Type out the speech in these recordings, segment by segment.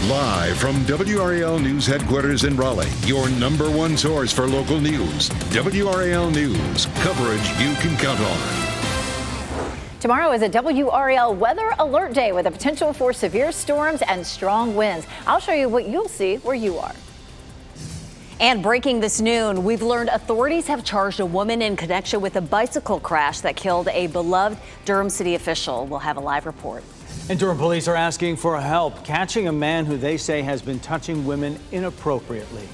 Live from WRAL News Headquarters in Raleigh, your number one source for local news. WRAL News, coverage you can count on. Tomorrow is a WRAL weather alert day with a potential for severe storms and strong winds. I'll show you what you'll see where you are. And breaking this noon, we've learned authorities have charged a woman in connection with a bicycle crash that killed a beloved Durham City official. We'll have a live report. And Durham police are asking for help catching a man who they say has been touching women inappropriately.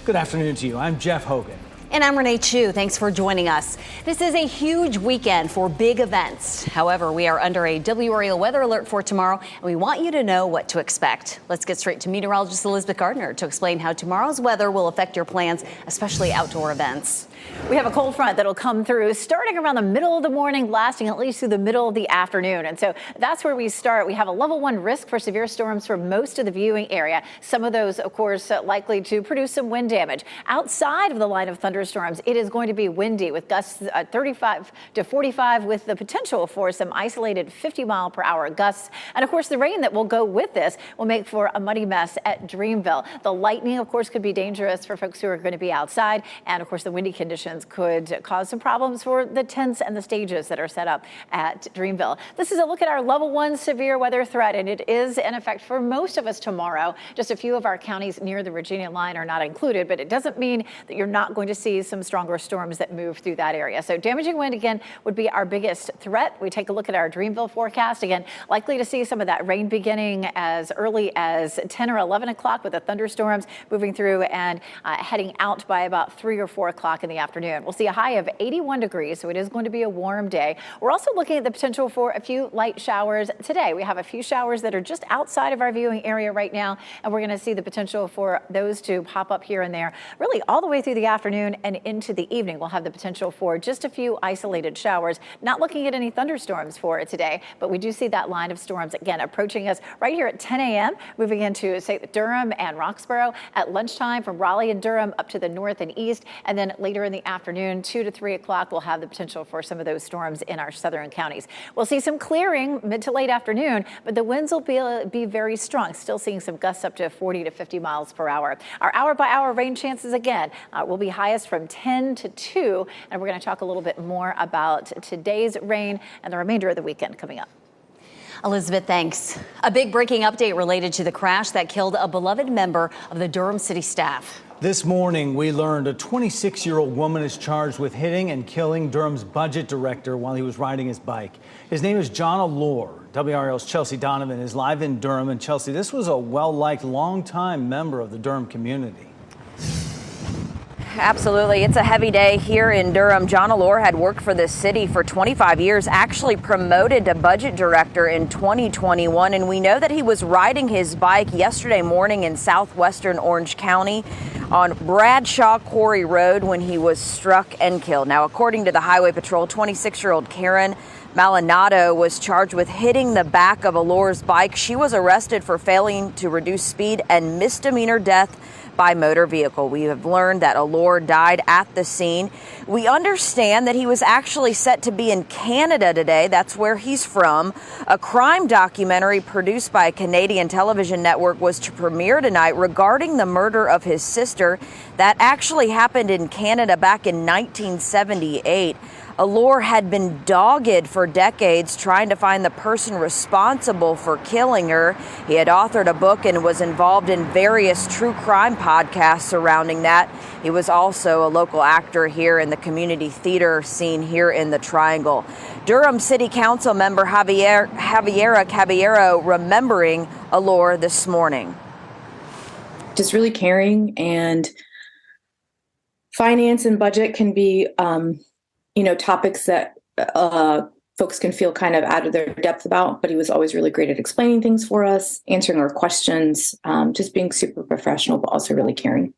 Good afternoon to you. I'm Jeff Hogan. And I'm Renee Chu. Thanks for joining us. This is a huge weekend for big events. However, we are under a WRAL weather alert for tomorrow, and we want you to know what to expect. Let's get straight to meteorologist Elizabeth Gardner to explain how tomorrow's weather will affect your plans, especially outdoor events. We have a cold front that'll come through starting around the middle of the morning, lasting at least through the middle of the afternoon. And so that's where we start. We have a level 1 risk for severe storms for most of the viewing area. Some of those, of course, likely to produce some wind damage. Outside of the line of thunderstorms, it is going to be windy with gusts 35 to 45 with the potential for some isolated 50-mile-per-hour gusts. And, of course, the rain that will go with this will make for a muddy mess at Dreamville. The lightning, of course, could be dangerous for folks who are going to be outside. And, of course, the windy conditions could cause some problems for the tents and the stages that are set up at Dreamville. This is a look at our level 1 severe weather threat, and it is in effect for most of us tomorrow. Just a few of our counties near the Virginia line are not included, but it doesn't mean that you're not going to see some stronger storms that move through that area. So damaging wind, again, would be our biggest threat. We take a look at our Dreamville forecast. Again, likely to see some of that rain beginning as early as 10 or 11 o'clock with the thunderstorms moving through and heading out by about 3 or 4 o'clock in the afternoon. We'll see a high of 81 degrees, so it is going to be a warm day. We're also looking at the potential for a few light showers today. We have a few showers that are just outside of our viewing area right now, and we're going to see the potential for those to pop up here and there, really all the way through the afternoon and into the evening. We'll have the potential for just a few isolated showers. Not looking at any thunderstorms for today, but we do see that line of storms again approaching us right here at 10 a.m., moving into, say, Durham and Roxborough at lunchtime from Raleigh and Durham up to the north and east, and then later in the afternoon, 2 to 3 o'clock, we'll have the potential for some of those storms in our southern counties. We'll see some clearing mid to late afternoon, but the winds will be very strong, still seeing some gusts up to 40 to 50 miles per hour. Our hour-by-hour rain chances, again, will be highest from 10 to 2, and we're going to talk a little bit more about today's rain and the remainder of the weekend coming up. Elizabeth, thanks. A big breaking update related to the crash that killed a beloved member of the Durham City staff. This morning, we learned a 26-year-old woman is charged with hitting and killing Durham's budget director while he was riding his bike. His name is John Allure. WRAL's Chelsea Donovan is live in Durham. And Chelsea, this was a well-liked, long-time member of the Durham community. Absolutely. It's a heavy day here in Durham. John Allure had worked for this city for 25 years, actually promoted to budget director in 2021. And we know that he was riding his bike yesterday morning in southwestern Orange County on Bradshaw Quarry Road when he was struck and killed. Now, according to the Highway Patrol, 26-year-old Karen Malinado was charged with hitting the back of Allure's bike. She was arrested for failing to reduce speed and misdemeanor death by motor vehicle. We have learned that Allure died at the scene. We understand that he was actually set to be in Canada today. That's where he's from. A crime documentary produced by a Canadian television network was to premiere tonight regarding the murder of his sister. That actually happened in Canada back in 1978. Allure had been dogged for decades trying to find the person responsible for killing her. He had authored a book and was involved in various true crime podcasts surrounding that. He was also a local actor here in the community theater scene here in the Triangle. Durham City Council member Javiera Caballero remembering Allure this morning. Just really caring, and finance and budget can be topics that folks can feel kind of out of their depth about, but he was always really great at explaining things for us, answering our questions, just being super professional, but also really caring.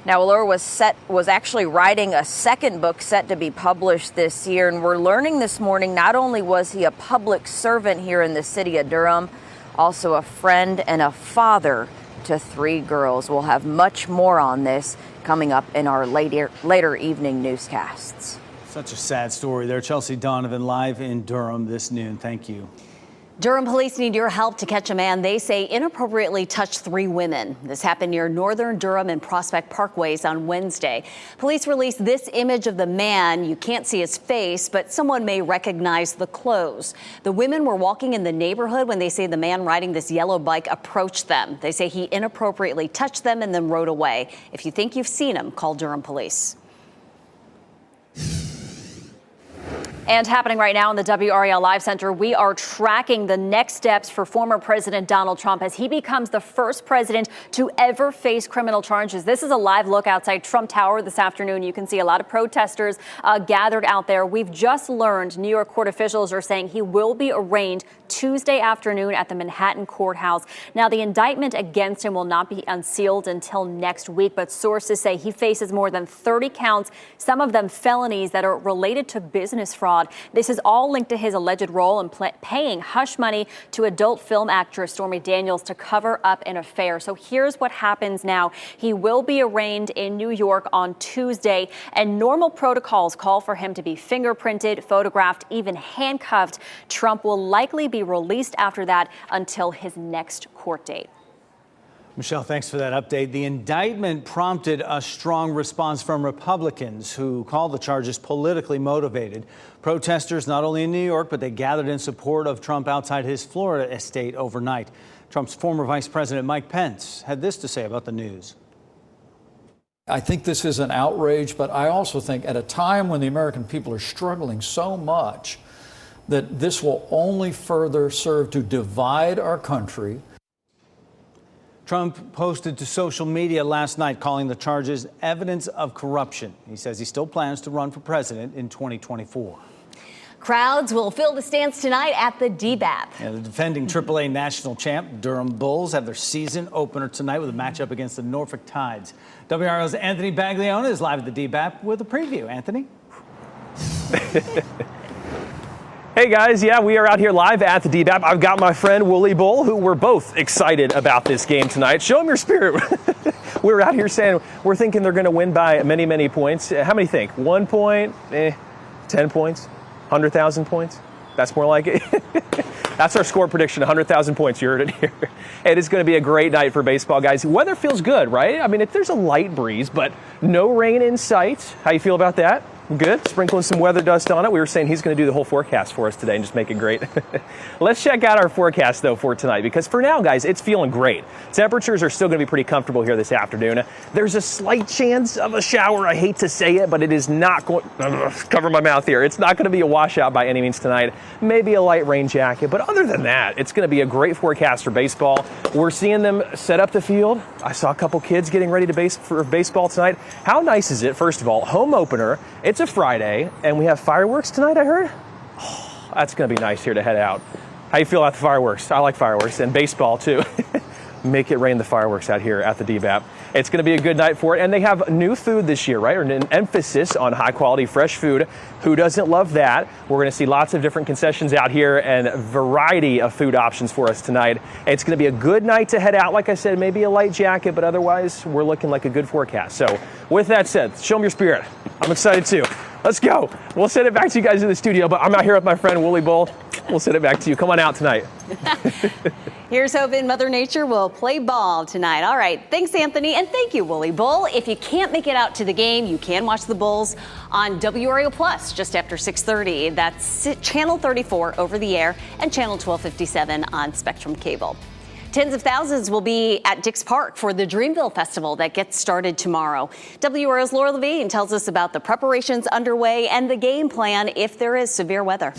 Now, Allure was actually writing a second book set to be published this year, and we're learning this morning not only was he a public servant here in the city of Durham, also a friend and a father to 3 girls. We'll have much more on this coming up in our later evening newscasts. Such a sad story there. Chelsea Donovan live in Durham this noon. Thank you. Durham police need your help to catch a man they say inappropriately touched 3 women. This happened near Northern Durham and Prospect Parkways on Wednesday. Police released this image of the man. You can't see his face, but someone may recognize the clothes. The women were walking in the neighborhood when they say the man riding this yellow bike approached them. They say he inappropriately touched them and then rode away. If you think you've seen him, call Durham police. And happening right now in the WRAL Live Center, we are tracking the next steps for former President Donald Trump as he becomes the first president to ever face criminal charges. This is a live look outside Trump Tower this afternoon. You can see a lot of protesters gathered out there. We've just learned New York court officials are saying he will be arraigned Tuesday afternoon at the Manhattan courthouse. Now, the indictment against him will not be unsealed until next week, but sources say he faces more than 30 counts, some of them felonies that are related to business fraud. This is all linked to his alleged role in paying hush money to adult film actress Stormy Daniels to cover up an affair. So here's what happens now. He will be arraigned in New York on Tuesday, and normal protocols call for him to be fingerprinted, photographed, even handcuffed. Trump will likely be released after that until his next court date. Michelle, thanks for that update. The indictment prompted a strong response from Republicans who called the charges politically motivated. Protesters not only in New York, but they gathered in support of Trump outside his Florida estate overnight. Trump's former Vice President Mike Pence had this to say about the news. I think this is an outrage, but I also think at a time when the American people are struggling so much that this will only further serve to divide our country. Trump posted to social media last night calling the charges evidence of corruption. He says he still plans to run for president in 2024. Crowds will fill the stands tonight at the DBAP. Yeah, the defending AAA national champ Durham Bulls have their season opener tonight with a matchup against the Norfolk Tides. WRAL's Anthony Baglione is live at the DBAP with a preview. Anthony? Hey guys, yeah, we are out here live at the DBAP. I've got my friend Wooly Bull, who we're both excited about this game tonight. Show him your spirit. We're out here saying we're thinking they're going to win by many, many points. How many think? 1 point? 10 points? 100,000 points? That's more like it. That's our score prediction, 100,000 points. You heard it here. It is going to be a great night for baseball, guys. Weather feels good, right? I mean, if there's a light breeze, but no rain in sight. How you feel about that? Good. Sprinkling some weather dust on it. We were saying he's going to do the whole forecast for us today and just make it great. Let's check out our forecast, though, for tonight, because for now, guys, it's feeling great. Temperatures are still going to be pretty comfortable here this afternoon. There's a slight chance of a shower. I hate to say it, but it is not going cover my mouth here. It's not going to be a washout by any means tonight. Maybe a light rain jacket, but other than that, it's going to be a great forecast for baseball. We're seeing them set up the field. I saw a couple kids getting ready to for baseball tonight. How nice is it? First of all, home opener. It's a Friday, and we have fireworks tonight, I heard. Oh, that's going to be nice here to head out. How you feel about the fireworks? I like fireworks, and baseball, too. Make it rain the fireworks out here at the DBAP. It's going to be a good night for it, and they have new food this year, right? Or an emphasis on high-quality, fresh food. Who doesn't love that? We're going to see lots of different concessions out here and a variety of food options for us tonight. It's going to be a good night to head out. Like I said, maybe a light jacket, but otherwise, we're looking like a good forecast. So with that said, show them your spirit. I'm excited, too. Let's go. We'll send it back to you guys in the studio, but I'm out here with my friend Wooly Bull. We'll send it back to you. Come on out tonight. Here's hoping Mother Nature will play ball tonight. All right. Thanks, Anthony. And thank you, Wooly Bull. If you can't make it out to the game, you can watch the Bulls on WRAL Plus just after 6:30. That's Channel 34 over the air and Channel 1257 on Spectrum Cable. Tens of thousands will be at Dix Park for the Dreamville Festival that gets started tomorrow. WRAL's Laura Levine tells us about the preparations underway and the game plan if there is severe weather.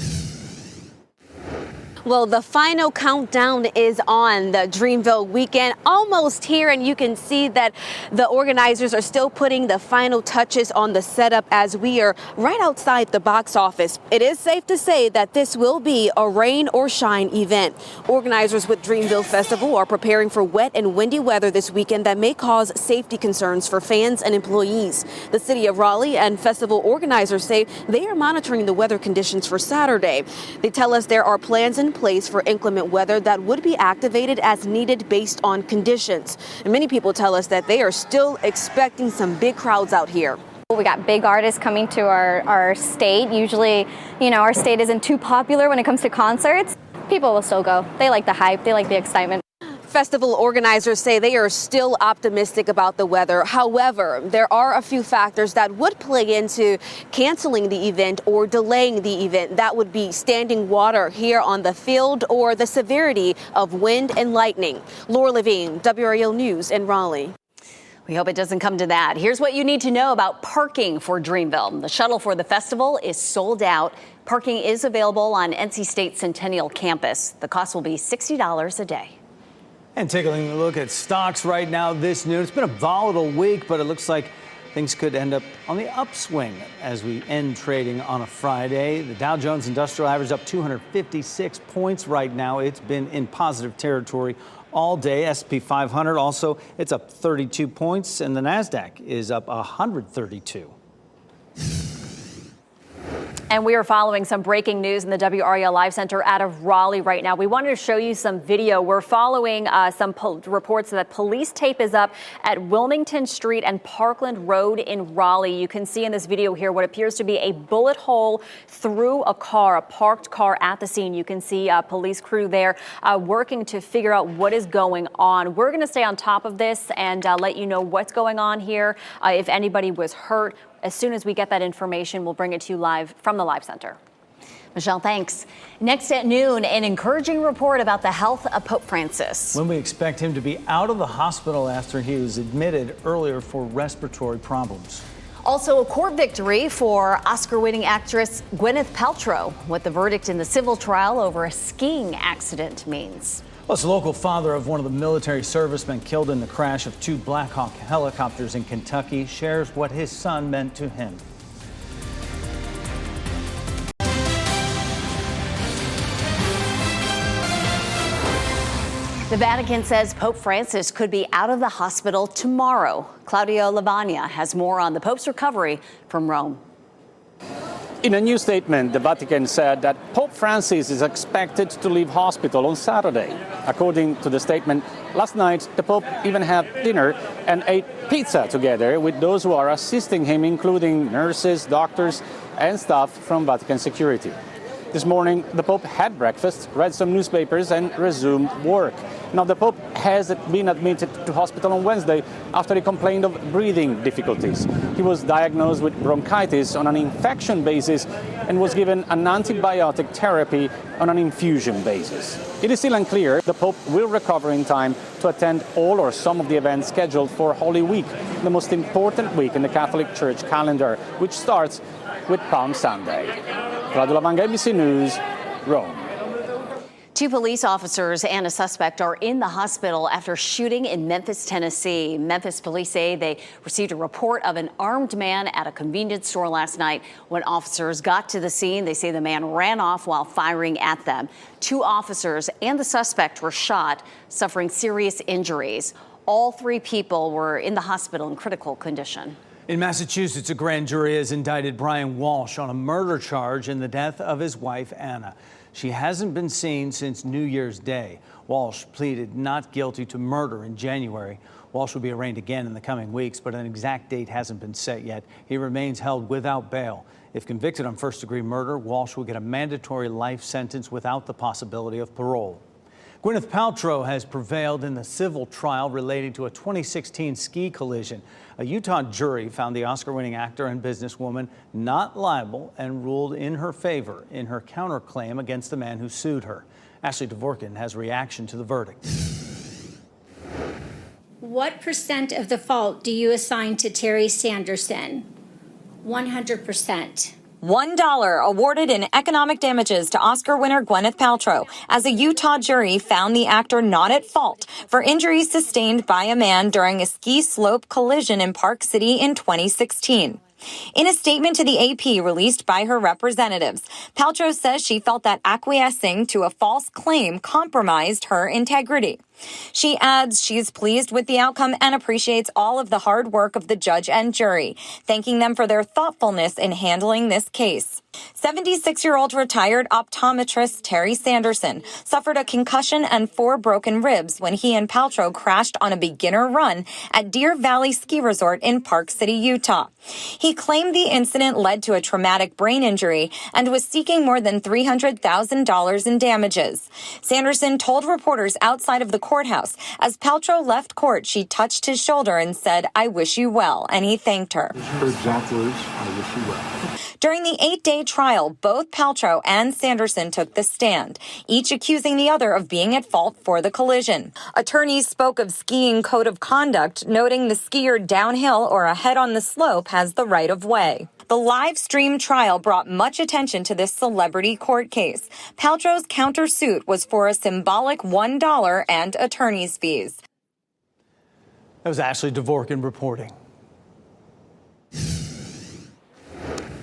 Well, the final countdown is on. The Dreamville weekend almost here, and you can see that the organizers are still putting the final touches on the setup as we are right outside the box office. It is safe to say that this will be a rain or shine event. Organizers with Dreamville Festival are preparing for wet and windy weather this weekend that may cause safety concerns for fans and employees. The city of Raleigh and festival organizers say they are monitoring the weather conditions for Saturday. They tell us there are plans in place for inclement weather that would be activated as needed based on conditions. And many people tell us that they are still expecting some big crowds out here. We got big artists coming to our state. Usually, our state isn't too popular when it comes to concerts. people will still go. They like the hype. They like the excitement. Festival organizers say they are still optimistic about the weather. However, there are a few factors that would play into canceling the event or delaying the event. That would be standing water here on the field or the severity of wind and lightning. Laura Levine, WRAL News in Raleigh. We hope it doesn't come to that. Here's what you need to know about parking for Dreamville. The shuttle for the festival is sold out. Parking is available on NC State Centennial Campus. The cost will be $60 a day. And taking a look at stocks right now this noon. It's been a volatile week, but it looks like things could end up on the upswing as we end trading on a Friday. The Dow Jones Industrial Average up 256 points right now. It's been in positive territory all day. S&P 500 also, it's up 32 points, and the NASDAQ is up 132. And we are following some breaking news in the WRAL Live Center out of Raleigh right now. We wanted to show you some video. We're following some reports that police tape is up at Wilmington Street and Parkland Road in Raleigh. You can see in this video here what appears to be a bullet hole through a car, a parked car at the scene. You can see a police crew there working to figure out what is going on. We're going to stay on top of this and let you know what's going on here. If anybody was hurt, as soon as we get that information, we'll bring it to you live from the Live Center. Michelle, thanks. Next at noon, an encouraging report about the health of Pope Francis. When we expect him to be out of the hospital after he was admitted earlier for respiratory problems. Also, a court victory for Oscar-winning actress Gwyneth Paltrow. What the verdict in the civil trial over a skiing accident means. Plus, a local father of one of the military servicemen killed in the crash of 2 Black Hawk helicopters in Kentucky shares what his son meant to him. The Vatican says Pope Francis could be out of the hospital tomorrow. Claudio Lavagna has more on the Pope's recovery from Rome. In a new statement, the Vatican said that Pope Francis is expected to leave hospital on Saturday. According to the statement, last night the Pope even had dinner and ate pizza together with those who are assisting him, including nurses, doctors, and staff from Vatican security. This morning, the Pope had breakfast, read some newspapers, and resumed work. Now, the Pope has been admitted to hospital on Wednesday after he complained of breathing difficulties. He was diagnosed with bronchitis on an infection basis and was given an antibiotic therapy on an infusion basis. It is still unclear the Pope will recover in time to attend all or some of the events scheduled for Holy Week, the most important week in the Catholic Church calendar, which starts with Palm Sunday. Claudio Lavagna, ABC News, Rome. 2 police officers and a suspect are in the hospital after shooting in Memphis, Tennessee. Memphis police say they received a report of an armed man at a convenience store last night. When officers got to the scene, they say the man ran off while firing at them. 2 officers and the suspect were shot, suffering serious injuries. All 3 people were in the hospital in critical condition. In Massachusetts, a grand jury has indicted Brian Walsh on a murder charge in the death of his wife, Anna. She hasn't been seen since New Year's Day. Walsh pleaded not guilty to murder in January. Walsh will be arraigned again in the coming weeks, but an exact date hasn't been set yet. He remains held without bail. If convicted on first-degree murder, Walsh will get a mandatory life sentence without the possibility of parole. Gwyneth Paltrow has prevailed in the civil trial relating to a 2016 ski collision. A Utah jury found the Oscar-winning actor and businesswoman not liable and ruled in her favor in her counterclaim against the man who sued her. Ashley Dvorkin has reaction to the verdict. What % of the fault do you assign to Terry Sanderson? 100%. $1 awarded in economic damages to Oscar winner Gwyneth Paltrow as a Utah jury found the actor not at fault for injuries sustained by a man during a ski slope collision in Park City in 2016. In a statement to the AP released by her representatives, Paltrow says she felt that acquiescing to a false claim compromised her integrity. She adds she's pleased with the outcome and appreciates all of the hard work of the judge and jury, thanking them for their thoughtfulness in handling this case. 76-year-old retired optometrist Terry Sanderson suffered a concussion and 4 broken ribs when he and Paltrow crashed on a beginner run at Deer Valley Ski Resort in Park City, Utah. He claimed the incident led to a traumatic brain injury and was seeking more than $300,000 in damages. Sanderson told reporters outside of the courthouse as Paltrow left court, she touched his shoulder and said, "I wish you well," and he thanked her. Her exact words, "I wish you well." During the 8-day trial, both Paltrow and Sanderson took the stand, each accusing the other of being at fault for the collision. Attorneys spoke of skiing code of conduct, noting the skier downhill or ahead on the slope has the right of way. The live stream trial brought much attention to this celebrity court case. Paltrow's countersuit was for a symbolic $1 and attorney's fees. That was Ashley Dvorkin reporting.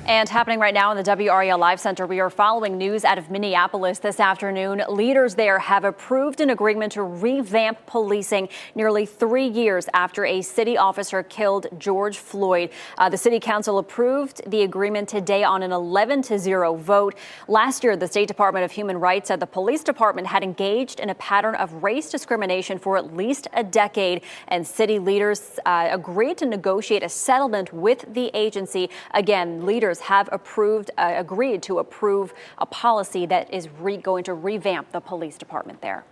And happening right now in the WRAL Live Center, we are following news out of Minneapolis this afternoon. Leaders there have approved an agreement to revamp policing nearly 3 years after a city officer killed George Floyd. The city council approved the agreement today on an 11-0 vote. Last year, the State Department of Human Rights said the police department had engaged in a pattern of race discrimination for at least a decade, and city leaders agreed to negotiate a settlement with the agency. Again, leaders have agreed to approve a policy that is going to revamp the police department there.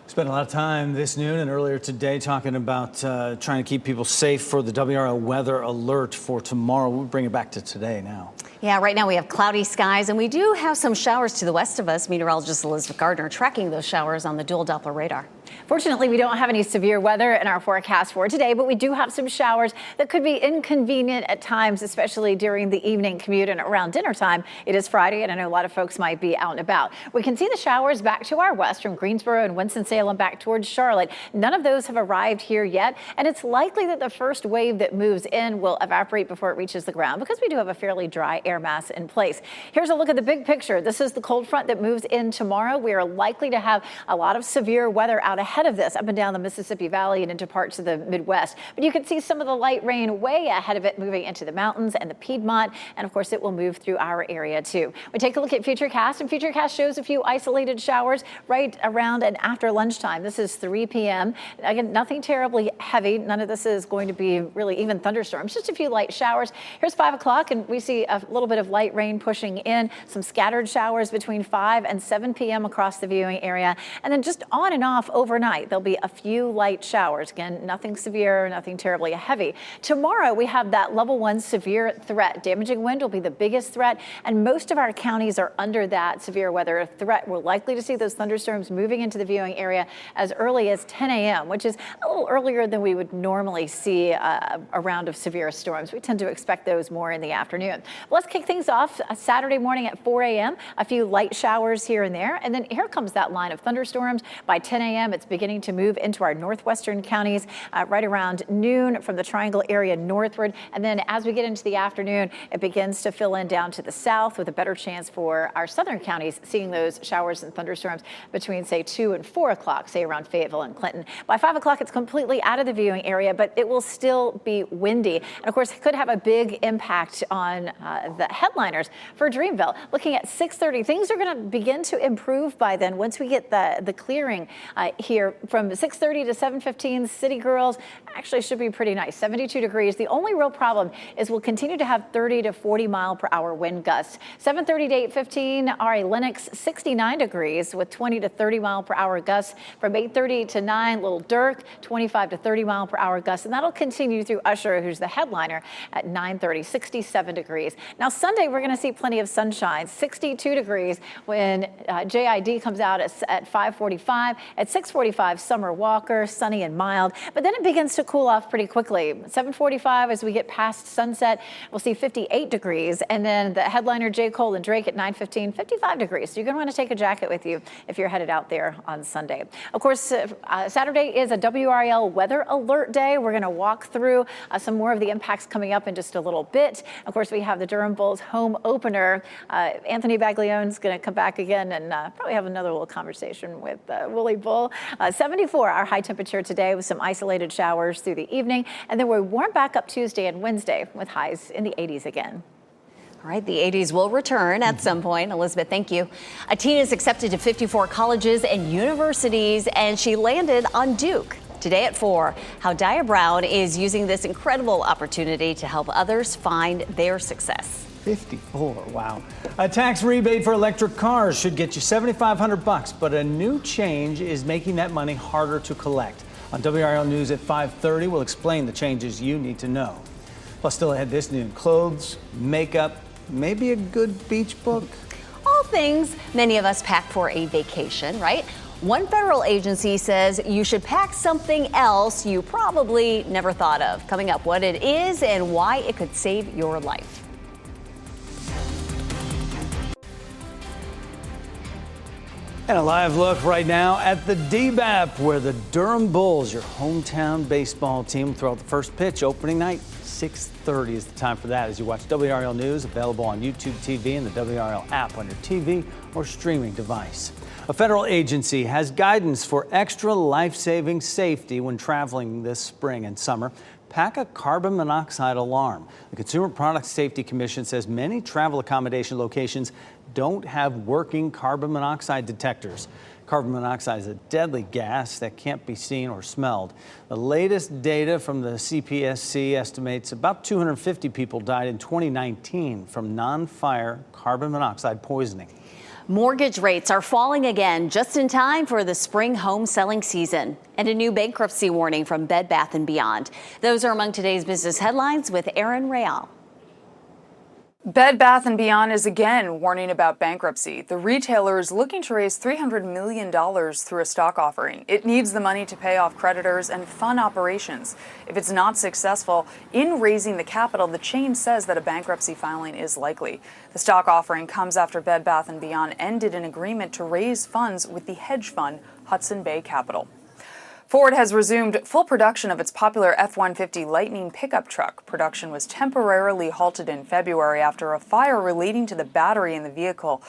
Spent a lot of time this noon and earlier today talking about trying to keep people safe for the WRAL weather alert for tomorrow. We'll bring it back to today now. Yeah, right now we have cloudy skies, and we do have some showers to the west of us. Meteorologist Elizabeth Gardner tracking those showers on the dual Doppler radar. Fortunately, we don't have any severe weather in our forecast for today, but we do have some showers that could be inconvenient at times, especially during the evening commute and around dinner time. It is Friday, and I know a lot of folks might be out and about. We can see the showers back to our west from Greensboro and Winston-Salem back towards Charlotte. None of those have arrived here yet, and it's likely that the first wave that moves in will evaporate before it reaches the ground because we do have a fairly dry air mass in place. Here's a look at the big picture. This is the cold front that moves in tomorrow. We are likely to have a lot of severe weather out ahead of this, up and down the Mississippi Valley and into parts of the Midwest. But you can see some of the light rain way ahead of it moving into the mountains and the Piedmont, and of course it will move through our area too. We take a look at Futurecast, and Futurecast shows a few isolated showers right around and after lunchtime. This is 3 p.m. Again, nothing terribly heavy. None of this is going to be really even thunderstorms, just a few light showers. Here's 5 o'clock, and we see a little bit of light rain pushing in, some scattered showers between 5 and 7 p.m. across the viewing area, and then just on and off overnight. There'll be a few light showers. Again, nothing severe, nothing terribly heavy. Tomorrow, we have that level 1 severe threat. Damaging wind will be the biggest threat, and most of our counties are under that severe weather threat. We're likely to see those thunderstorms moving into the viewing area as early as 10 a.m., which is a little earlier than we would normally see a round of severe storms. We tend to expect those more in the afternoon. Let's kick things off Saturday morning at 4 a.m. A few light showers here and there, and then here comes that line of thunderstorms. By 10 a.m., it's beginning to move into our northwestern counties right around noon from the Triangle area northward. And then as we get into the afternoon, it begins to fill in down to the south with a better chance for our southern counties seeing those showers and thunderstorms between, say, 2 and 4 o'clock, say around Fayetteville and Clinton. By 5 o'clock, it's completely out of the viewing area, but it will still be windy. And of course, it could have a big impact on the headliners for Dreamville. Looking at 6:30, things are going to begin to improve by then once we get the clearing here from 6:30 to 7:15. City Girls actually should be pretty nice, 72 degrees. The only real problem is we'll continue to have 30 to 40 mile per hour wind gusts. 7:30 to 8:15, RA Lennox, 69 degrees with 20 to 30 mile per hour gusts. From 8:30 to 9, Little Dirk, 25 to 30 mile per hour gusts. And that'll continue through Usher, who's the headliner, at 9:30, 67 degrees. Now, Sunday, we're going to see plenty of sunshine, 62 degrees when JID comes out at 5:45. At 6:45, Summer Walker, sunny and mild. But then it begins to cool off pretty quickly. 7:45, as we get past sunset, we'll see 58 degrees. And then the headliner, J. Cole and Drake, at 9:15, 55 degrees. So you're going to want to take a jacket with you if you're headed out there on Sunday. Of course, Saturday is a WRAL weather alert day. We're going to walk through some more of the impacts coming up in just a little bit. Of course, we have the Durham Bulls home opener. Anthony Baglione is going to come back again and probably have another little conversation with Willie Bull. 74 our high temperature today with some isolated showers through the evening. And then we warm back up Tuesday and Wednesday with highs in the 80s again. All right, the 80s will return at some point. Elizabeth, thank you. A teen is accepted to 54 colleges and universities, and she landed on Duke. Today at 4, how Dia Brown is using this incredible opportunity to help others find their success. 54, wow. A tax rebate for electric cars should get you $7,500, but a new change is making that money harder to collect. On WRAL News at 5:30, we'll explain the changes you need to know. Plus, still ahead this noon, clothes, makeup, maybe a good beach book. All things many of us pack for a vacation, right? One federal agency says you should pack something else you probably never thought of. Coming up, what it is and why it could save your life. And a live look right now at the DBAP, where the Durham Bulls, your hometown baseball team, throw out the first pitch opening night. 6:30 is the time for that as you watch WRAL News, available on YouTube TV and the WRAL app on your TV or streaming device. A federal agency has guidance for extra life-saving safety when traveling this spring and summer. Pack a carbon monoxide alarm. The Consumer Product Safety Commission says many travel accommodation locations don't have working carbon monoxide detectors. Carbon monoxide is a deadly gas that can't be seen or smelled. The latest data from the CPSC estimates about 250 people died in 2019 from non-fire carbon monoxide poisoning. Mortgage rates are falling again just in time for the spring home selling season. And a new bankruptcy warning from Bed Bath & Beyond. Those are among today's business headlines with WRAL. Bed Bath & Beyond is again warning about bankruptcy. The retailer is looking to raise $300 million through a stock offering. It needs the money to pay off creditors and fund operations. If it's not successful in raising the capital, the chain says that a bankruptcy filing is likely. The stock offering comes after Bed Bath & Beyond ended an agreement to raise funds with the hedge fund Hudson Bay Capital. Ford has resumed full production of its popular F-150 Lightning pickup truck. Production was temporarily halted in February after a fire relating to the battery in the vehicle.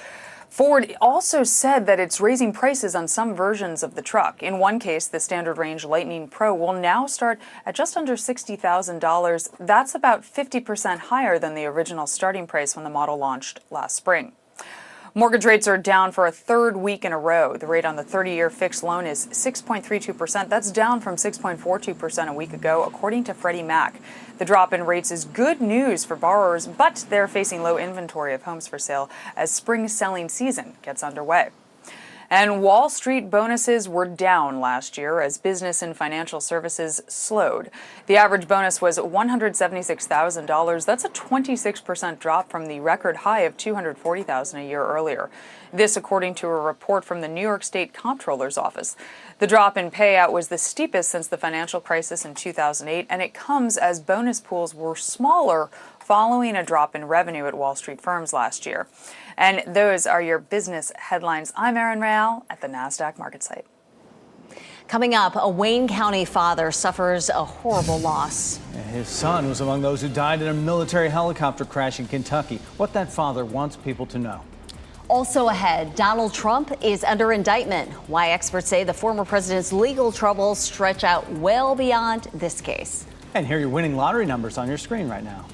Ford also said that it's raising prices on some versions of the truck. In one case, the standard range Lightning Pro will now start at just under $60,000. That's about 50% higher than the original starting price when the model launched last spring. Mortgage rates are down for a third week in a row. The rate on the 30-year fixed loan is 6.32%. That's down from 6.42% a week ago, according to Freddie Mac. The drop in rates is good news for borrowers, but they're facing low inventory of homes for sale as spring selling season gets underway. And Wall Street bonuses were down last year as business and financial services slowed. The average bonus was $176,000. That's a 26% drop from the record high of $240,000 a year earlier. This, according to a report from the New York State Comptroller's Office. The drop in payout was the steepest since the financial crisis in 2008, and it comes as bonus pools were smaller following a drop in revenue at Wall Street firms last year. And those are your business headlines. I'm WRAL at the NASDAQ market site. Coming up, a Wayne County father suffers a horrible loss. His son was among those who died in a military helicopter crash in Kentucky. What that father wants people to know. Also ahead, Donald Trump is under indictment. Why experts say the former president's legal troubles stretch out well beyond this case. And here are your winning lottery numbers on your screen right now.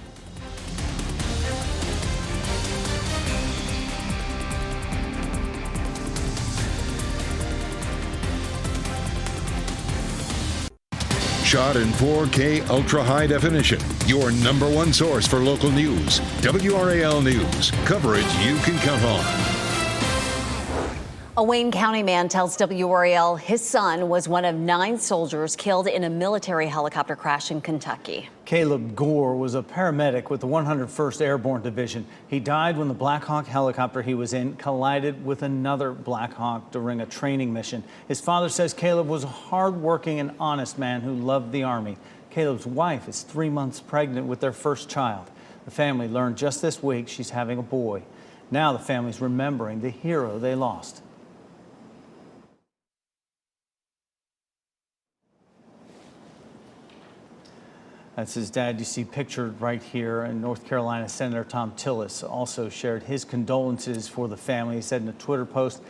Shot in 4K ultra high definition. Your number one source for local news. WRAL News. Coverage you can count on. A Wayne County man tells WRAL his son was one of 9 soldiers killed in a military helicopter crash in Kentucky. Caleb Gore was a paramedic with the 101st Airborne Division. He died when the Black Hawk helicopter he was in collided with another Black Hawk during a training mission. His father says Caleb was a hard-working and honest man who loved the Army. Caleb's wife is 3 months pregnant with their first child. The family learned just this week she's having a boy. Now the family's remembering the hero they lost. That's his dad you see pictured right here. And North Carolina Senator Tom Tillis also shared his condolences for the family. He said in a Twitter post,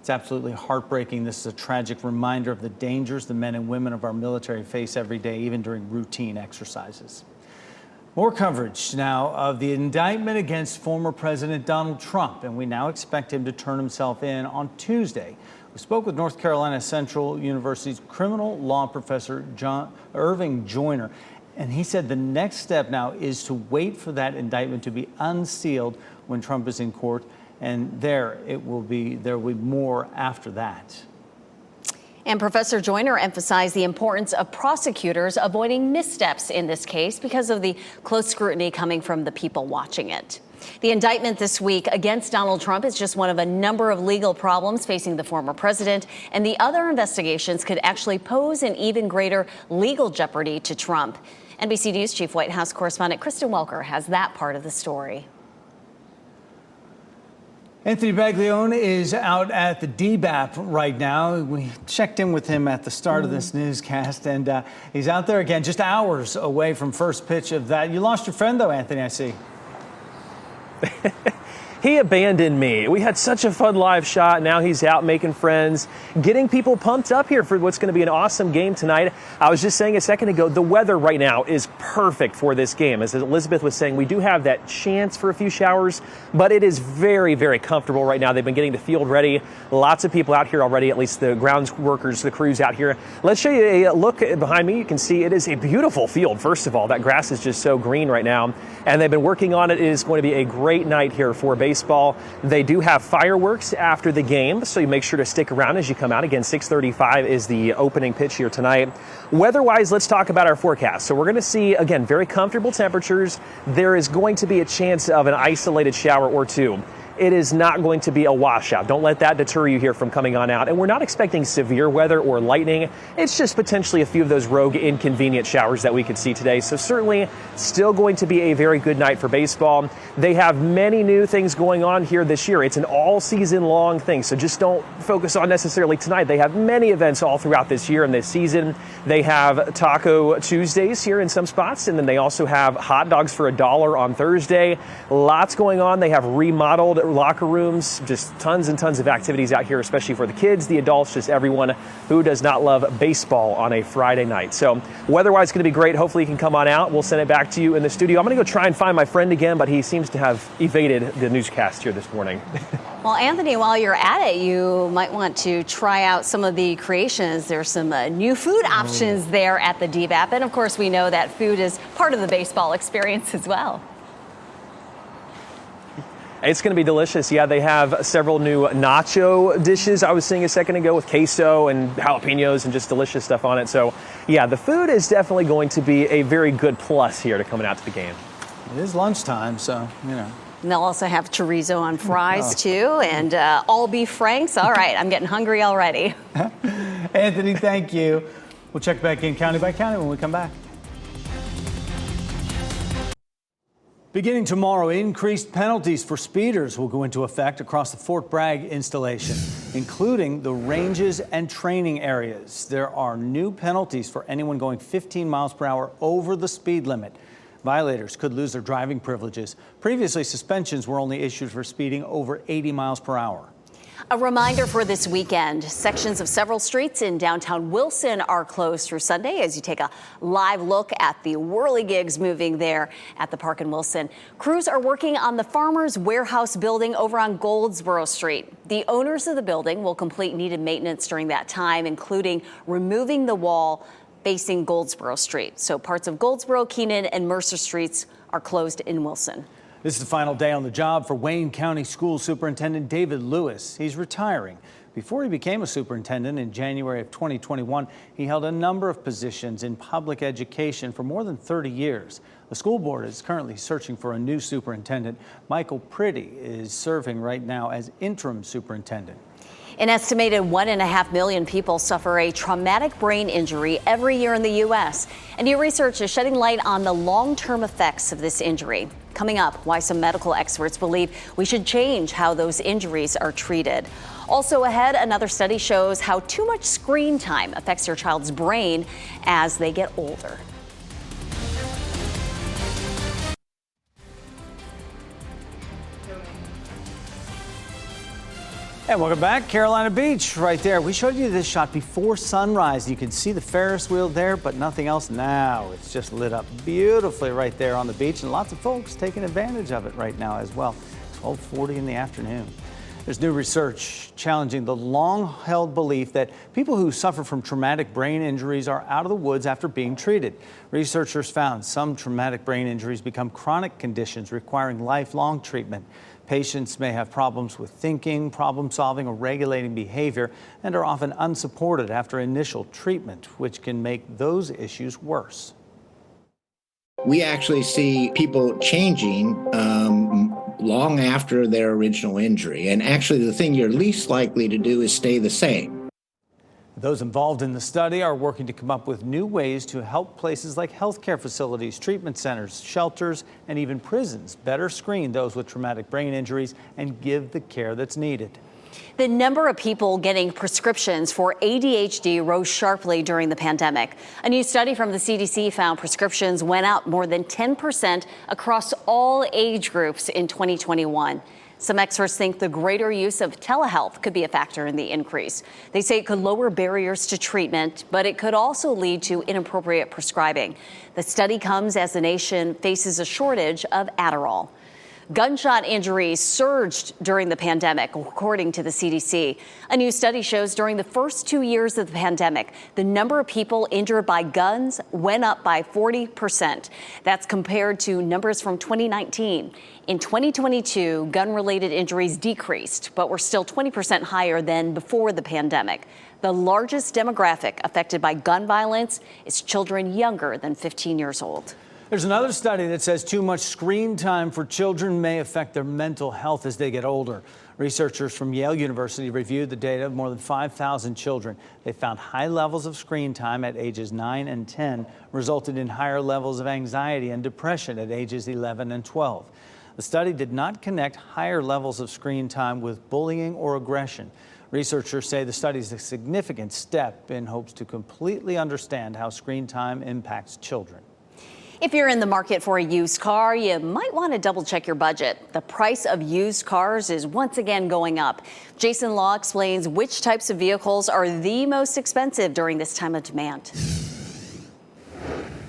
It's absolutely heartbreaking. This is a tragic reminder of the dangers the men and women of our military face every day, even during routine exercises. More coverage now of the indictment against former President Donald Trump, and we now expect him to turn himself in on Tuesday. We spoke with North Carolina Central University's criminal law professor Irving Joyner, and he said the next step now is to wait for that indictment to be unsealed when Trump is in court, and there will be more after that. And Professor Joyner emphasized the importance of prosecutors avoiding missteps in this case because of the close scrutiny coming from the people watching it. The indictment this week against Donald Trump is just one of a number of legal problems facing the former president, and the other investigations could actually pose an even greater legal jeopardy to Trump. NBC News Chief White House correspondent Kristen Welker has that part of the story. Anthony Baglione is out at the DBAP right now. We checked in with him at the start of this newscast, and he's out there again, just hours away from first pitch of that. You lost your friend, though, Anthony, I see. He abandoned me. We had such a fun live shot. Now he's out making friends, getting people pumped up here for what's going to be an awesome game tonight. I was just saying a second ago, the weather right now is perfect for this game. As Elizabeth was saying, we do have that chance for a few showers, but it is very, very comfortable right now. They've been getting the field ready. Lots of people out here already, at least the grounds workers, the crews out here. Let's show you a look behind me. You can see it is a beautiful field. First of all, that grass is just so green right now, and they've been working on it. It is going to be a great night here for baseball. They do have fireworks after the game, so you make sure to stick around as you come out. Again, 6:35 is the opening pitch here tonight. Weather-wise, let's talk about our forecast. So we're going to see, again, very comfortable temperatures. There is going to be a chance of an isolated shower or two. It is not going to be a washout. Don't let that deter you here from coming on out. And we're not expecting severe weather or lightning. It's just potentially a few of those rogue inconvenient showers that we could see today. So certainly still going to be a very good night for baseball. They have many new things going on here this year. It's an all season long thing. So just don't focus on necessarily tonight. They have many events all throughout this year and this season. They have Taco Tuesdays here in some spots. And then they also have hot dogs for $1 on Thursday. Lots going on. They have remodeled locker rooms, just tons and tons of activities out here, especially for the kids, the adults, just everyone who does not love baseball on a Friday night. So weather-wise, going to be great. Hopefully you can come on out. We'll send it back to you in the studio. I'm going to go try and find my friend again, but he seems to have evaded the newscast here this morning. Well, Anthony, while you're at it, you might want to try out some of the creations. There's some new food options there at the DBAP. And of course, we know that food is part of the baseball experience as well. It's going to be delicious. Yeah, they have several new nacho dishes I was seeing a second ago with queso and jalapenos and just delicious stuff on it. So, yeah, the food is definitely going to be a very good plus here to coming out to the game. It is lunchtime, so, you know. And they'll also have chorizo on fries, too, and all beef franks. All right, I'm getting hungry already. Anthony, thank you. We'll check back in county by county when we come back. Beginning tomorrow, increased penalties for speeders will go into effect across the Fort Bragg installation, including the ranges and training areas. There are new penalties for anyone going 15 miles per hour over the speed limit. Violators could lose their driving privileges. Previously, suspensions were only issued for speeding over 80 miles per hour. A reminder for this weekend, sections of several streets in downtown Wilson are closed through Sunday as you take a live look at the whirligigs moving there at the park in Wilson. Crews are working on the Farmers Warehouse building over on Goldsboro Street. The owners of the building will complete needed maintenance during that time, including removing the wall facing Goldsboro Street. So parts of Goldsboro, Keenan, and Mercer Streets are closed in Wilson. This is the final day on the job for Wayne County School Superintendent David Lewis. He's retiring. Before he became a superintendent in January of 2021, he held a number of positions in public education for more than 30 years. The school board is currently searching for a new superintendent. Michael Priddy is serving right now as interim superintendent. An estimated 1.5 million people suffer a traumatic brain injury every year in the U.S. And new research is shedding light on the long-term effects of this injury. Coming up, why some medical experts believe we should change how those injuries are treated. Also ahead, another study shows how too much screen time affects your child's brain as they get older. And welcome back. Carolina Beach right there. We showed you this shot before sunrise. You can see the Ferris wheel there, but nothing else now. It's just lit up beautifully right there on the beach, and lots of folks taking advantage of it right now as well. 12:40 in the afternoon. There's new research challenging the long-held belief that people who suffer from traumatic brain injuries are out of the woods after being treated. Researchers found some traumatic brain injuries become chronic conditions requiring lifelong treatment. Patients may have problems with thinking, problem solving, or regulating behavior, and are often unsupported after initial treatment, which can make those issues worse. We actually see people changing long after their original injury. And actually, the thing you're least likely to do is stay the same. Those involved in the study are working to come up with new ways to help places like healthcare facilities, treatment centers, shelters, and even prisons better screen those with traumatic brain injuries and give the care that's needed. The number of people getting prescriptions for ADHD rose sharply during the pandemic. A new study from the CDC found prescriptions went up more than 10% across all age groups in 2021. Some experts think the greater use of telehealth could be a factor in the increase. They say it could lower barriers to treatment, but it could also lead to inappropriate prescribing. The study comes as the nation faces a shortage of Adderall. Gunshot injuries surged during the pandemic, according to the CDC. A new study shows during the first 2 years of the pandemic, the number of people injured by guns went up by 40%. That's compared to numbers from 2019. In 2022, gun-related injuries decreased, but were still 20% higher than before the pandemic. The largest demographic affected by gun violence is children younger than 15 years old. There's another study that says too much screen time for children may affect their mental health as they get older. Researchers from Yale University reviewed the data of more than 5,000 children. They found high levels of screen time at ages 9 and 10 resulted in higher levels of anxiety and depression at ages 11 and 12. The study did not connect higher levels of screen time with bullying or aggression. Researchers say the study is a significant step in hopes to completely understand how screen time impacts children. If you're in the market for a used car, you might want to double check your budget. The price of used cars is once again going up. Jason Law explains which types of vehicles are the most expensive during this time of demand.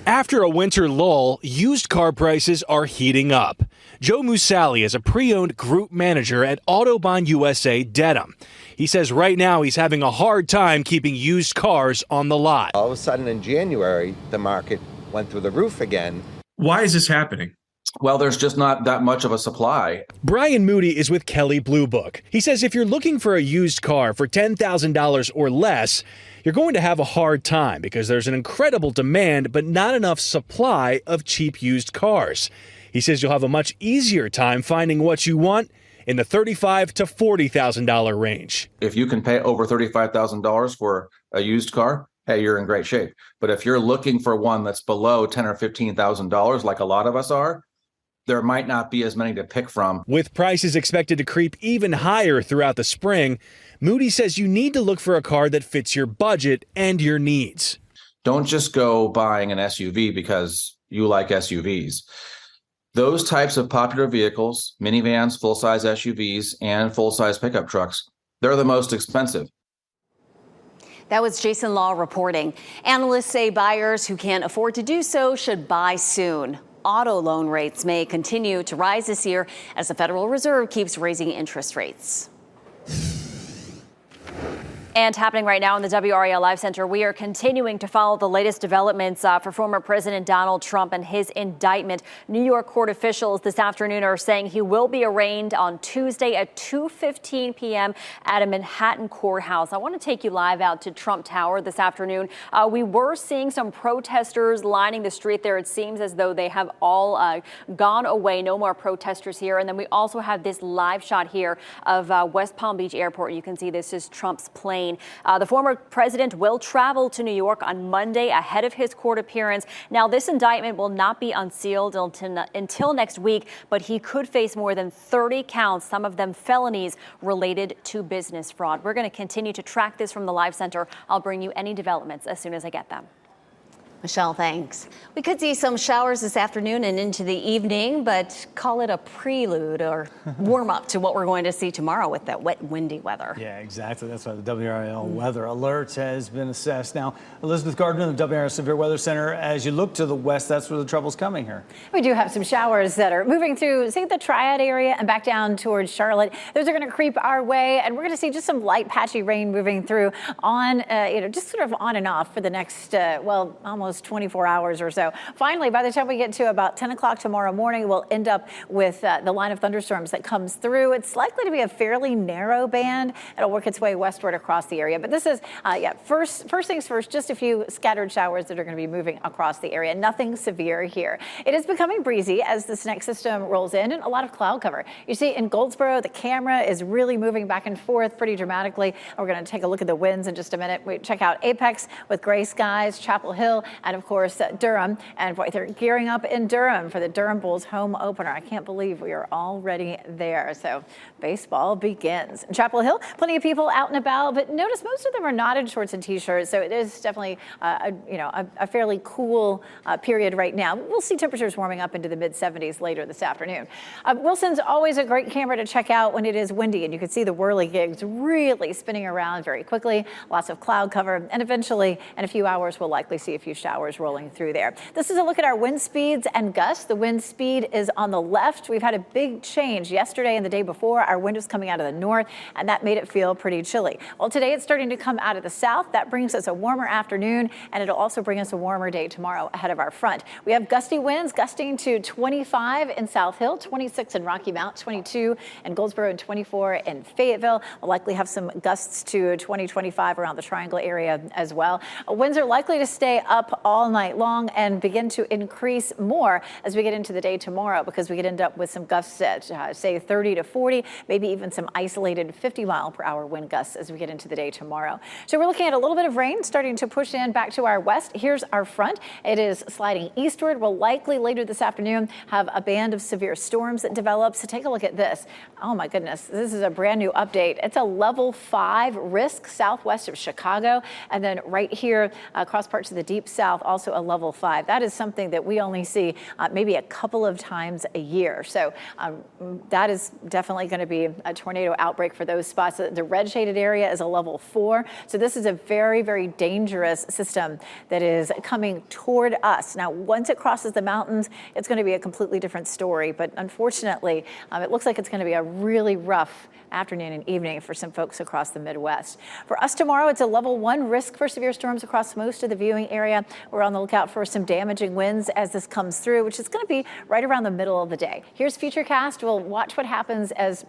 After a winter lull, used car prices are heating up. Joe Musali is a pre-owned group manager at Autobahn USA Dedham. He says right now he's having a hard time keeping used cars on the lot. All of a sudden in January, the market went through the roof again. Why is this happening? Well, there's just not that much of a supply. Brian Moody is with Kelley Blue Book. He says if you're looking for a used car for $10,000 or less, you're going to have a hard time because there's an incredible demand but not enough supply of cheap used cars. He says you'll have a much easier time finding what you want in the $35,000 to $40,000 range. If you can pay over $35,000 for a used car, hey, you're in great shape. But if you're looking for one that's below $10,000 or $15,000, like a lot of us are, there might not be as many to pick from. With prices expected to creep even higher throughout the spring, Moody says you need to look for a car that fits your budget and your needs. Don't just go buying an SUV because you like SUVs. Those types of popular vehicles, minivans, full-size SUVs, and full-size pickup trucks, they're the most expensive. That was Jason Law reporting. Analysts say buyers who can't afford to do so should buy soon. Auto loan rates may continue to rise this year as the Federal Reserve keeps raising interest rates. And happening right now in the WRAL Live Center, we are continuing to follow the latest developments for former President Donald Trump and his indictment. New York court officials this afternoon are saying he will be arraigned on Tuesday at 2:15 p.m. at a Manhattan courthouse. I want to take you live out to Trump Tower this afternoon. We were seeing some protesters lining the street there. It seems as though they have all gone away. No more protesters here. And then we also have this live shot here of West Palm Beach Airport. You can see this is Trump's plane. The former president will travel to New York on Monday ahead of his court appearance. Now, this indictment will not be unsealed until next week, but he could face more than 30 counts, some of them felonies related to business fraud. We're going to continue to track this from the Live Center. I'll bring you any developments as soon as I get them. Michelle, thanks. We could see some showers this afternoon and into the evening, but call it a prelude or warm up to what we're going to see tomorrow with that wet, windy weather. Yeah, exactly. That's why the WRAL weather alert has been assessed. Now, Elizabeth Gardner, the WRAL Severe Weather Center, as you look to the west, that's where the trouble's coming here. We do have some showers that are moving through, say, the Triad area and back down towards Charlotte. Those are going to creep our way, and we're going to see just some light, patchy rain moving through on, just sort of on and off for the next, almost 24 hours or so. Finally, by the time we get to about 10 o'clock tomorrow morning, we'll end up with the line of thunderstorms that comes through. It's likely to be a fairly narrow band. It'll work its way westward across the area. But this is, first things first, just a few scattered showers that are going to be moving across the area. Nothing severe here. It is becoming breezy as this next system rolls in, and a lot of cloud cover. You see in Goldsboro, the camera is really moving back and forth pretty dramatically. We're going to take a look at the winds in just a minute. We check out Apex with gray skies, Chapel Hill, and of course, Durham. And boy, they're gearing up in Durham for the Durham Bulls home opener. I can't believe we are already there. So baseball begins. In Chapel Hill, plenty of people out and about, but notice most of them are not in shorts and t-shirts. So it is definitely, a fairly cool period right now. We'll see temperatures warming up into the mid 70s later this afternoon. Wilson's always a great camera to check out when it is windy, and you can see the whirligigs really spinning around very quickly. Lots of cloud cover, and eventually in a few hours, we'll likely see a few showers rolling through there. This is a look at our wind speeds and gusts. The wind speed is on the left. We've had a big change yesterday and the day before. Our wind was coming out of the north, and that made it feel pretty chilly. Well, today it's starting to come out of the south. That brings us a warmer afternoon, and it'll also bring us a warmer day tomorrow ahead of our front. We have gusty winds gusting to 25 in South Hill, 26 in Rocky Mount, 22 in Goldsboro, and 24 in Fayetteville. We'll likely have some gusts to 20, 25 around the Triangle area as well. Winds are likely to stay up all night long and begin to increase more as we get into the day tomorrow, because we could end up with some gusts at say 30 to 40, maybe even some isolated 50-mile-per-hour wind gusts as we get into the day tomorrow. So we're looking at a little bit of rain starting to push in back to our west. Here's our front. It is sliding eastward. We'll likely later this afternoon have a band of severe storms that develops. So take a look at this. Oh my goodness, this is a brand new update. It's a level 5 risk southwest of Chicago, and then right here across parts of the deep south, also a level 5. That is something that we only see maybe a couple of times a year. So that is definitely going to be a tornado outbreak for those spots. The red shaded area is a level 4. So this is a very, very dangerous system that is coming toward us. Now, once it crosses the mountains, it's going to be a completely different story. But unfortunately, it looks like it's going to be a really rough afternoon and evening for some folks across the Midwest. For us tomorrow, it's a level 1 risk for severe storms across most of the viewing area. We're on the lookout for some damaging winds as this comes through, which is going to be right around the middle of the day. Here's Futurecast. We'll watch what happens as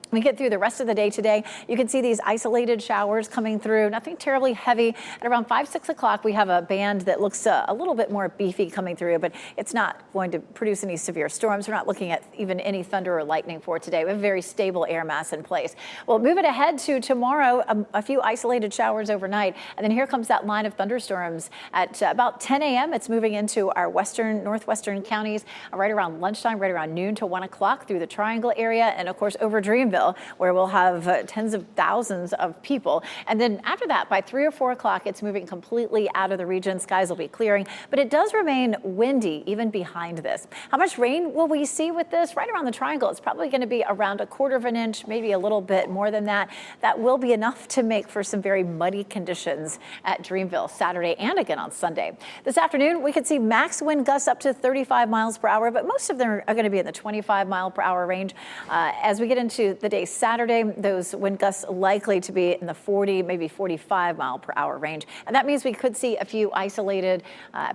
we get through the rest of the day today. You can see these isolated showers coming through, nothing terribly heavy. At around 5, 6 o'clock, we have a band that looks a little bit more beefy coming through, but it's not going to produce any severe storms. We're not looking at even any thunder or lightning for today. We have a very stable air mass in place. Well, move it ahead to tomorrow, a few isolated showers overnight, and then here comes that line of thunderstorms at about 10 a.m. It's moving into our western, northwestern counties right around lunchtime, right around noon to 1 o'clock through the Triangle area, and of course over Dreamville, where we'll have tens of thousands of people. And then after that, by 3 or 4 o'clock, it's moving completely out of the region. Skies will be clearing, but it does remain windy even behind this. How much rain will we see with this? Right around the Triangle, it's probably going to be around 1/4 of an inch, maybe a little bit more than that. That will be enough to make for some very muddy conditions at Dreamville Saturday and again on Sunday. This afternoon, we could see max wind gusts up to 35 miles per hour, but most of them are going to be in the 25-mile-per-hour range. As we get into the day Saturday, those wind gusts likely to be in the 40, maybe 45-mile-per-hour range. And that means we could see a few isolated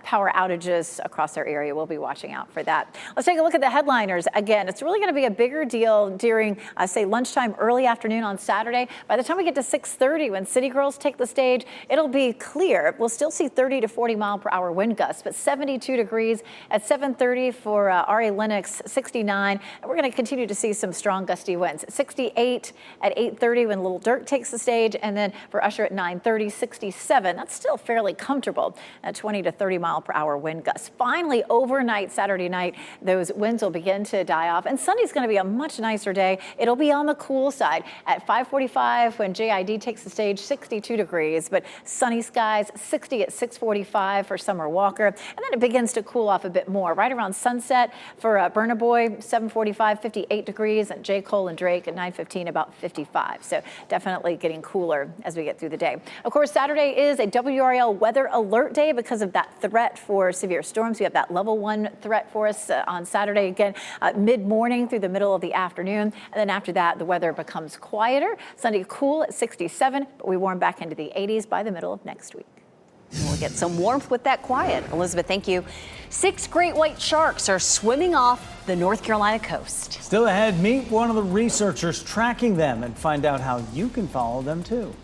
power outages across our area. We'll be watching out for that. Let's take a look at the headliners. Again, it's really going to be a bigger deal during, say, lunchtime, early afternoon on Saturday. By the time we get to 6:30, when City Girls take the stage, it'll be clear. We'll still see 30 to 40-mile-per-hour wind gusts, but 72 degrees at 7:30 for R.A. Lennox, 69. And we're going to continue to see some strong gusty winds. 68 at 8:30 when Lil Durk takes the stage. And then for Usher at 9:30, 67. That's still fairly comfortable at 20 to 30 mile per hour wind gusts. Finally, overnight Saturday night, those winds will begin to die off. And Sunday's going to be a much nicer day. It'll be on the cool side. At 5:45 when JID takes the stage, 62 degrees, but sunny skies, 60 at 6:45 for Summer Walker. And then it begins to cool off a bit more right around sunset for Burna Boy, 7:45, 58 degrees, and J. Cole and Drake at 9:15, about 55. So definitely getting cooler as we get through the day. Of course, Saturday is a WRAL weather alert day because of that threat for severe storms. We have that level 1 threat for us on Saturday again, mid-morning through the middle of the afternoon. And then after that, the weather becomes quieter. Sunday cool at 67, but we warm back into the 80s by the middle of next week. We'll get some warmth with that quiet. Elizabeth, thank you. 6 great white sharks are swimming off the North Carolina coast. Still ahead, meet one of the researchers tracking them and find out how you can follow them too.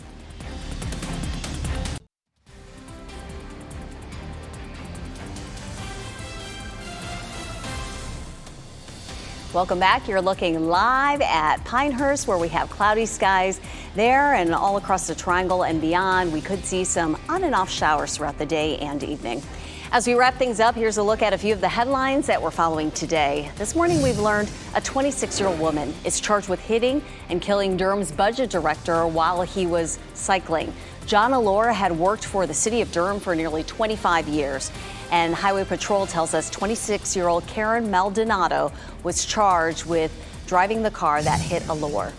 Welcome back. You're looking live at Pinehurst, where we have cloudy skies there and all across the Triangle and beyond. We could see some on and off showers throughout the day and evening. As we wrap things up, here's a look at a few of the headlines that we're following today. This morning, we've learned a 26-year-old woman is charged with hitting and killing Durham's budget director while he was cycling. John Allure had worked for the city of Durham for nearly 25 years. And Highway Patrol tells us 26-year-old Karen Maldonado was charged with driving the car that hit Allure.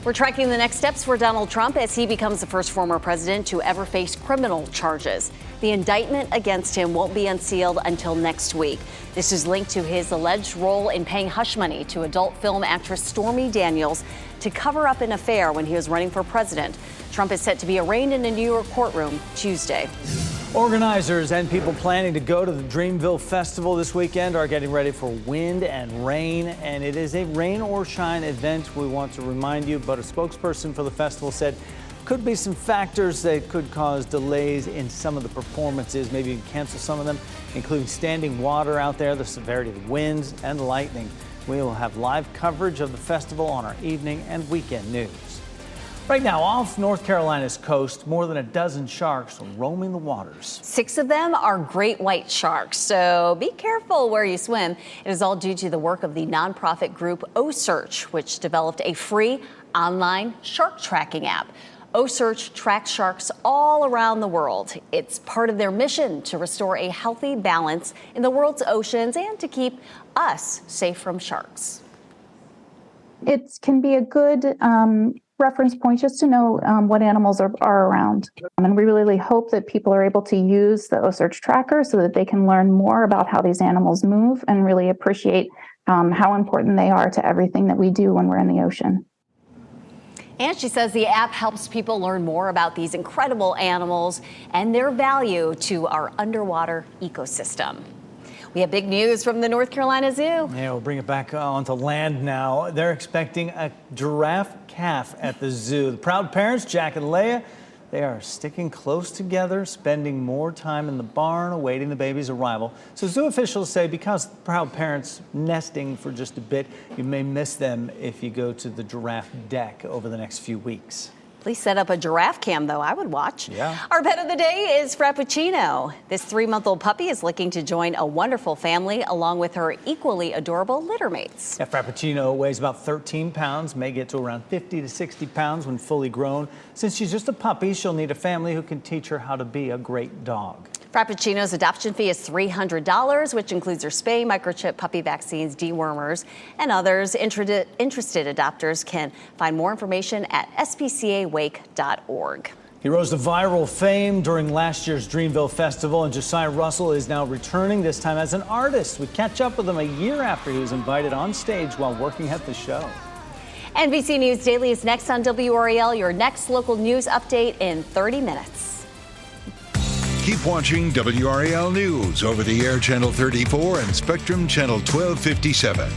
We're tracking the next steps for Donald Trump as he becomes the first former president to ever face criminal charges. The indictment against him won't be unsealed until next week. This is linked to his alleged role in paying hush money to adult film actress Stormy Daniels to cover up an affair when he was running for president. Trump is set to be arraigned in a New York courtroom Tuesday. Organizers and people planning to go to the Dreamville Festival this weekend are getting ready for wind and rain, and it is a rain or shine event. We want to remind you, but a spokesperson for the festival said could be some factors that could cause delays in some of the performances, maybe even cancel some of them, including standing water out there, the severity of the winds and lightning. We will have live coverage of the festival on our evening and weekend news. Right now, off North Carolina's coast, more than a dozen sharks are roaming the waters. 6 of them are great white sharks, so be careful where you swim. It is all due to the work of the nonprofit group OSearch, which developed a free online shark tracking app. OSearch tracks sharks all around the world. It's part of their mission to restore a healthy balance in the world's oceans and to keep us safe from sharks. It can be a good reference point just to know what animals are around. And we really hope that people are able to use the OSearch tracker so that they can learn more about how these animals move and really appreciate how important they are to everything that we do when we're in the ocean. And she says the app helps people learn more about these incredible animals and their value to our underwater ecosystem. We have big news from the North Carolina Zoo. Yeah, we'll bring it back onto land now. They're expecting a giraffe calf at the zoo. The proud parents, Jack and Leia, they are sticking close together, spending more time in the barn, awaiting the baby's arrival. So zoo officials say because the proud parents nesting for just a bit, you may miss them if you go to the giraffe deck over the next few weeks. Please set up a giraffe cam, though. I would watch. Yeah. Our pet of the day is Frappuccino. This 3-month-old puppy is looking to join a wonderful family along with her equally adorable littermates. Yeah, Frappuccino weighs about 13 pounds, may get to around 50 to 60 pounds when fully grown. Since she's just a puppy, she'll need a family who can teach her how to be a great dog. Frappuccino's adoption fee is $300, which includes her spay, microchip, puppy vaccines, dewormers, and others. Interested adopters can find more information at spcawake.org. He rose to viral fame during last year's Dreamville Festival, and Josiah Russell is now returning, this time as an artist. We catch up with him a year after he was invited on stage while working at the show. NBC News Daily is next on WRAL, your next local news update in 30 minutes. Keep watching WRAL News over the air Channel 34 and Spectrum Channel 1257.